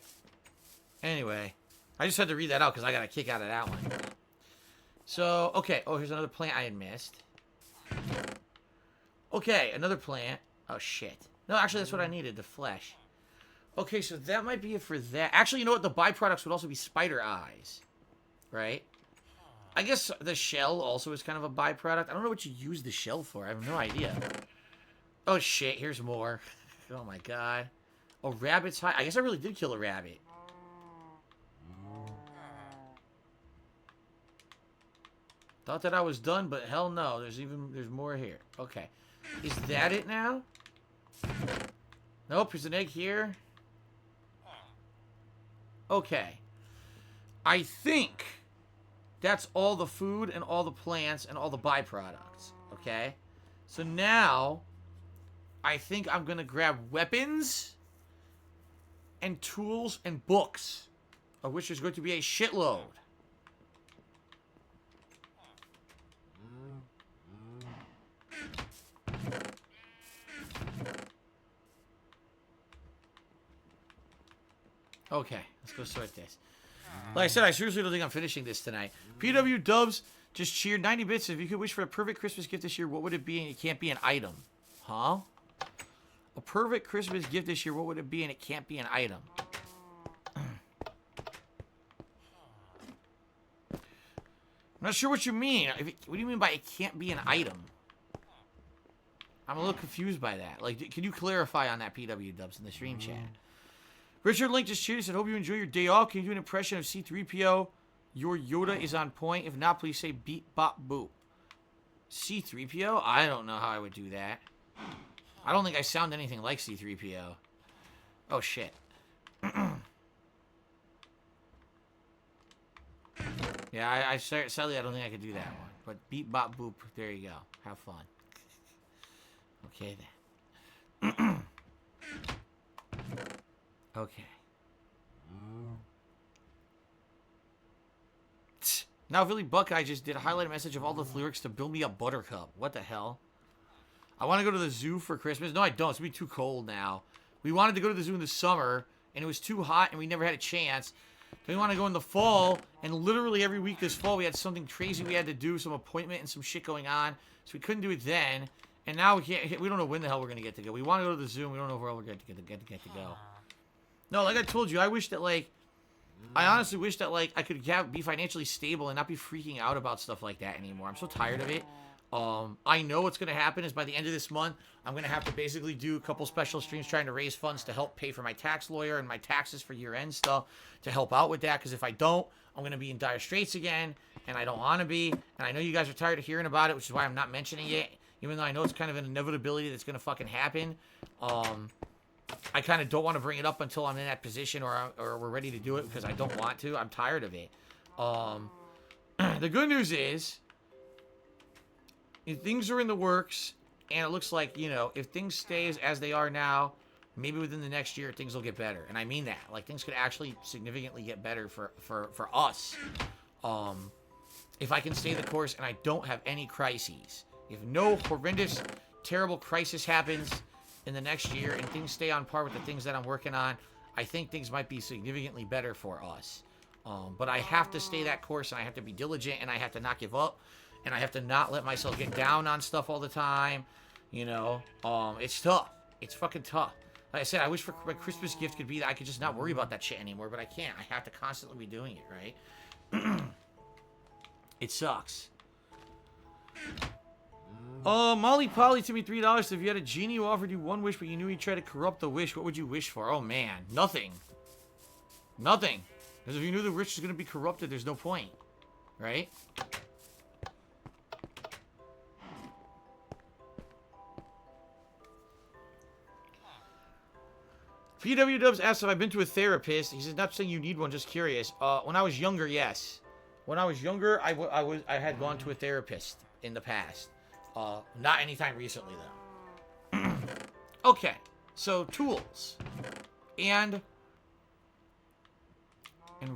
Speaker 1: Anyway, I just had to read that out because I got a kick out of that one. So, okay. Oh, here's another plant I had missed. Okay, another plant. Oh, shit. No, actually, that's what I needed, the flesh. Okay, so that might be it for that. Actually, you know what? The byproducts would also be spider eyes. Right? I guess the shell also is kind of a byproduct. I don't know what you use the shell for. I have no idea. Oh, shit. Here's more. Oh, my God. Oh, rabbit's high. I guess I really did kill a rabbit. Thought that I was done, but hell no. There's more here. Okay. Is that it now? Nope, there's an egg here. Okay. I think that's all the food and all the plants and all the byproducts. Okay? So now, I think I'm going to grab weapons and tools and books, of which there's going to be a shitload. Okay, let's go sort this. Like I said, I seriously don't think I'm finishing this tonight. PW Dubs just cheered 90 bits. If you could wish for a perfect Christmas gift this year, what would it be? And it can't be an item. Huh? A perfect Christmas gift this year, what would it be? And it can't be an item. I'm not sure what you mean. What do you mean by it can't be an item? I'm a little confused by that. Like, can you clarify on that, PW Dubs, in the stream chat? Richard Link just cheered. Said, hope you enjoy your day off. Can you do an impression of C-3PO? Your Yoda is on point. If not, please say beep, bop, boop. C-3PO? I don't know how I would do that. I don't think I sound anything like C-3PO. Oh, shit. Yeah, sadly, I don't think I could do that one. But beep, bop, boop. There you go. Have fun. Okay, then. Okay. Now, Billy Buckeye just did a highlighted message of all the lyrics to Build Me a Buttercup. What the hell? I want to go to the zoo for Christmas. No, I don't. It's going to be too cold now. We wanted to go to the zoo in the summer, and it was too hot, and we never had a chance. Then we want to go in the fall, and literally every week this fall, we had something crazy we had to do, some appointment and some shit going on, so we couldn't do it then. And now we can't. We don't know when the hell we're going to get to go. We want to go to the zoo, and we don't know where we're going to get to go. No, like I told you, I wish that, like, I honestly wish that, like, I could be financially stable and not be freaking out about stuff like that anymore. I'm so tired of it. I know what's going to happen is by the end of this month, I'm going to have to basically do a couple special streams trying to raise funds to help pay for my tax lawyer and my taxes for year-end stuff to help out with that. Because if I don't, I'm going to be in dire straits again, and I don't want to be. And I know you guys are tired of hearing about it, which is why I'm not mentioning it. Even though I know it's kind of an inevitability that's going to fucking happen. I kind of don't want to bring it up until I'm in that position or we're ready to do it because I don't want to. I'm tired of it. The good news is, if things are in the works, and it looks like, you know, if things stay as they are now, maybe within the next year, things will get better. And I mean that. Like, things could actually significantly get better for us. If I can stay the course and I don't have any crises. If no horrendous, terrible crisis happens in the next year and things stay on par with the things that I'm working on, I think things might be significantly better for us. But I have to stay that course, and I have to be diligent, and I have to not give up, and I have to not let myself get down on stuff all the time. You know, it's tough. It's fucking tough. Like I said, I wish for my Christmas gift could be that I could just not worry about that shit anymore, but I can't. I have to constantly be doing it, right? It sucks. Molly Polly to me $3. So if you had a genie who offered you one wish, but you knew he'd try to corrupt the wish, what would you wish for? Oh, man. Nothing. Nothing. Because if you knew the wish was going to be corrupted, there's no point. Right? PW Dubs asks if I've been to a therapist. He says, not saying you need one, just curious. When I was younger, yes. When I was younger, I had gone to a therapist in the past. Not anytime recently, though. Okay, so tools. And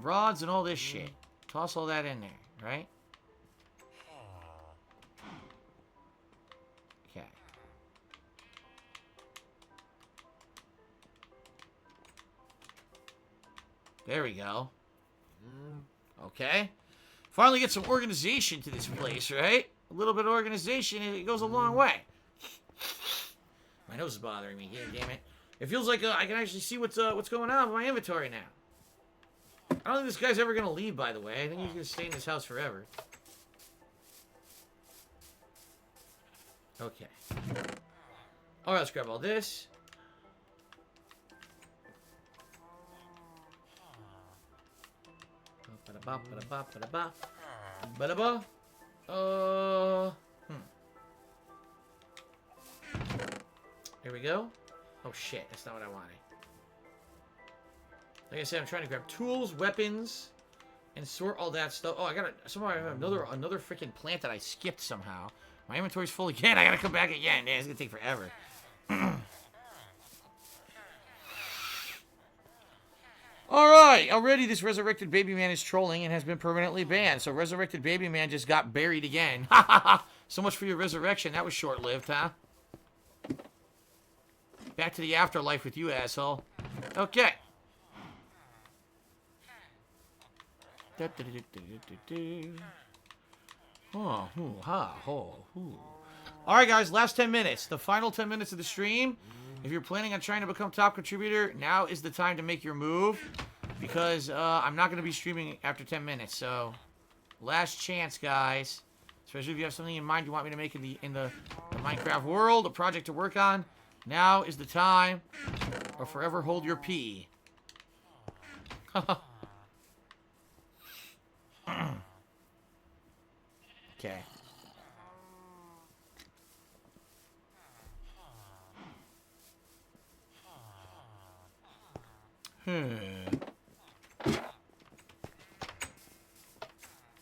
Speaker 1: rods and all this shit. Toss all that in there, right? Okay. There we go. Okay. Finally get some organization to this place, right? A little bit of organization, it goes a long way. My nose is bothering me. Yeah, damn it. It feels like I can actually see what's going on with my inventory now. I don't think this guy's ever going to leave, by the way. I think he's going to stay in this house forever. Okay. Alright, let's grab all this. Ba-da-ba. Here we go. Oh shit, that's not what I wanted. Like I said, I'm trying to grab tools, weapons, and sort all that stuff. Oh, I gotta somehow I have another freaking plant that I skipped somehow. My inventory's full again. I gotta come back again. Yeah, it's gonna take forever. Alright, already this Resurrected Baby Man is trolling and has been permanently banned. So Resurrected Baby Man just got buried again. So much for your resurrection. That was short-lived, huh? Back to the afterlife with you, asshole. Okay. Alright, guys, last 10 minutes. The final 10 minutes of the stream. If you're planning on trying to become top contributor, now is the time to make your move. Because I'm not going to be streaming after 10 minutes. So, last chance, guys. Especially if you have something in mind you want me to make in the Minecraft world, a project to work on. Now is the time. Or forever hold your pee. Okay.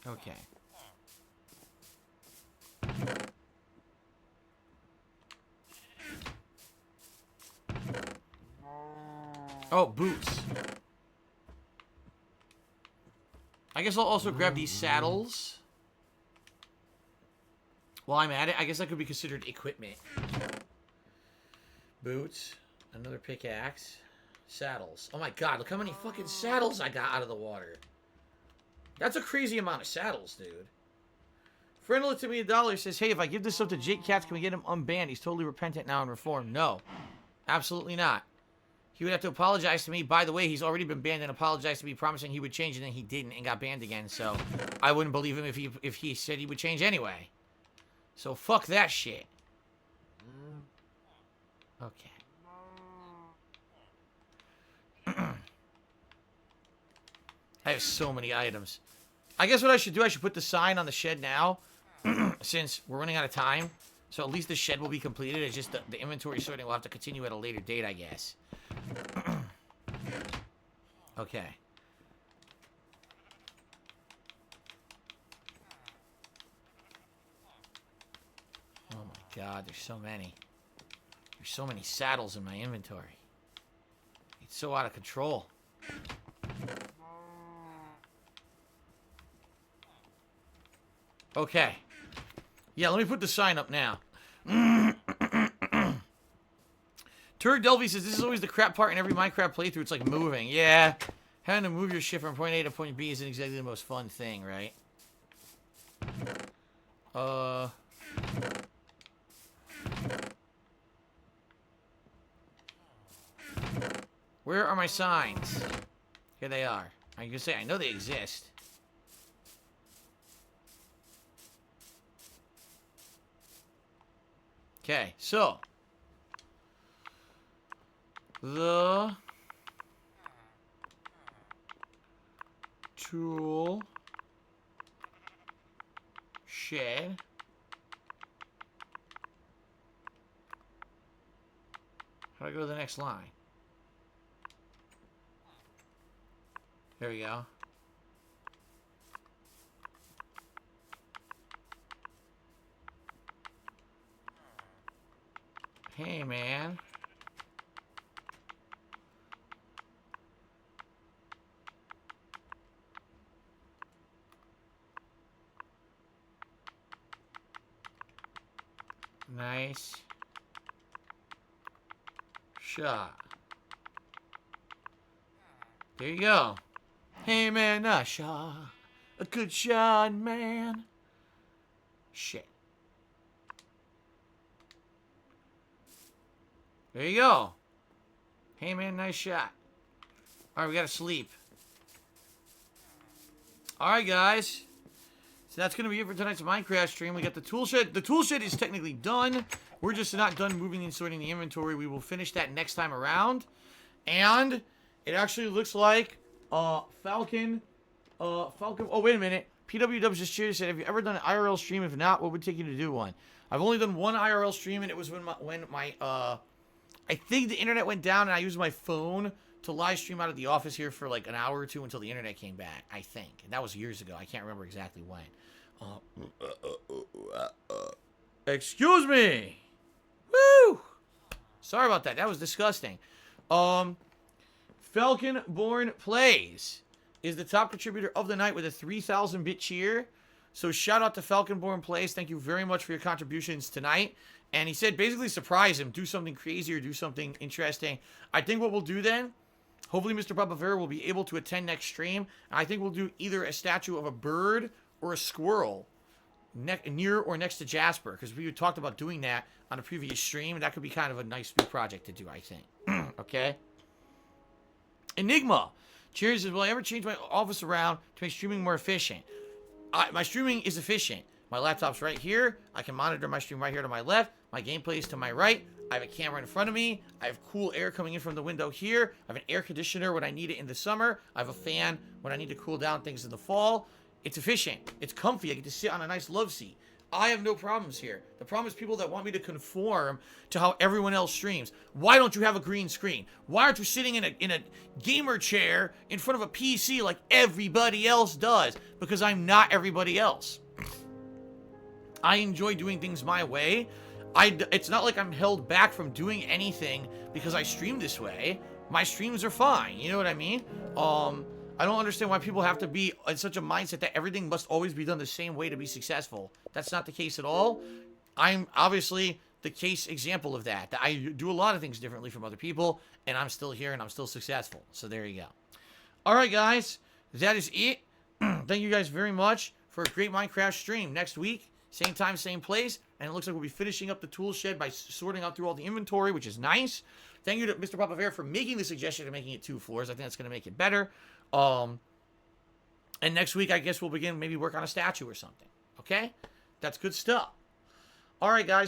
Speaker 1: Okay. Oh, boots. I guess I'll also grab these saddles. While I'm at it, I guess that could be considered equipment. Boots. Another pickaxe. Saddles. Oh my god, look how many fucking saddles I got out of the water. That's a crazy amount of saddles, dude. Friend looked at me $1, says, hey, if I give this up to Jake Katz, can we get him unbanned? He's totally repentant now and reformed. No. Absolutely not. He would have to apologize to me. By the way, he's already been banned and apologized to me, promising he would change, and then he didn't and got banned again. So I wouldn't believe him if he said he would change anyway. So fuck that shit. Okay. I have so many items. I guess what I should do, I should put the sign on the shed now, since we're running out of time. So at least the shed will be completed. It's just the inventory sorting will have to continue at a later date, I guess. Okay. Oh my god, there's so many. There's so many saddles in my inventory. It's so out of control. Okay. Yeah, let me put the sign up now. Turk Delphi says, this is always the crap part in every Minecraft playthrough. It's like moving. Yeah. Having to move your shit from point A to point B isn't exactly the most fun thing, right? Where are my signs? Here they are. I can say, I know they exist. Okay, so the tool shed how do I go to the next line? There we go. Hey, man. Nice shot. There you go. Hey, man, nice shot. A good shot, man. Shit. There you go. Hey, man, nice shot. All right, we got to sleep. All right, guys. So that's going to be it for tonight's Minecraft stream. We got the tool shed. The tool shed is technically done. We're just not done moving and sorting the inventory. We will finish that next time around. And it actually looks like Falcon. Oh, wait a minute. PWW just cheered said, have you ever done an IRL stream? If not, what would take you to do one? I've only done one IRL stream, and it was when my I think the internet went down, and I used my phone to live stream out of the office here for like an hour or two until the internet came back, I think. And that was years ago. I can't remember exactly when. Excuse me. Woo! Sorry about that. That was disgusting. Falconborn Plays is the top contributor of the night with a 3,000-bit cheer. So shout out to Falconborn Plays. Thank you very much for your contributions tonight. And he said basically surprise him. Do something crazy or do something interesting. I think what we'll do then, hopefully Mr. Papavera will be able to attend next stream. I think we'll do either a statue of a bird or a squirrel near or next to Jasper. Because we talked about doing that on a previous stream. And that could be kind of a nice new project to do, I think. Okay? Enigma. Cheers says, will I ever change my office around to make streaming more efficient? My streaming is efficient. My laptop's right here. I can monitor my stream right here to my left. My gameplay is to my right. I have a camera in front of me. I have cool air coming in from the window here. I have an air conditioner when I need it in the summer. I have a fan when I need to cool down things in the fall. It's efficient. It's comfy. I get to sit on a nice love seat. I have no problems here. The problem is people that want me to conform to how everyone else streams. Why don't you have a green screen? Why aren't you sitting in a gamer chair in front of a PC like everybody else does? Because I'm not everybody else. I enjoy doing things my way. It's not like I'm held back from doing anything because I stream this way. My streams are fine. You know what I mean? I don't understand why people have to be in such a mindset that everything must always be done the same way to be successful. That's not the case at all. I'm obviously the case example of that. I do a lot of things differently from other people, and I'm still here and I'm still successful. So there you go. All right, guys. That is it. Thank you guys very much for a great Minecraft stream. Next week, same time, same place. And it looks like we'll be finishing up the tool shed by sorting out through all the inventory, which is nice. Thank you to Mr. Papa Bear for making the suggestion of making it 2 floors. I think that's going to make it better. And next week, I guess we'll begin maybe work on a statue or something. Okay? That's good stuff. All right, guys.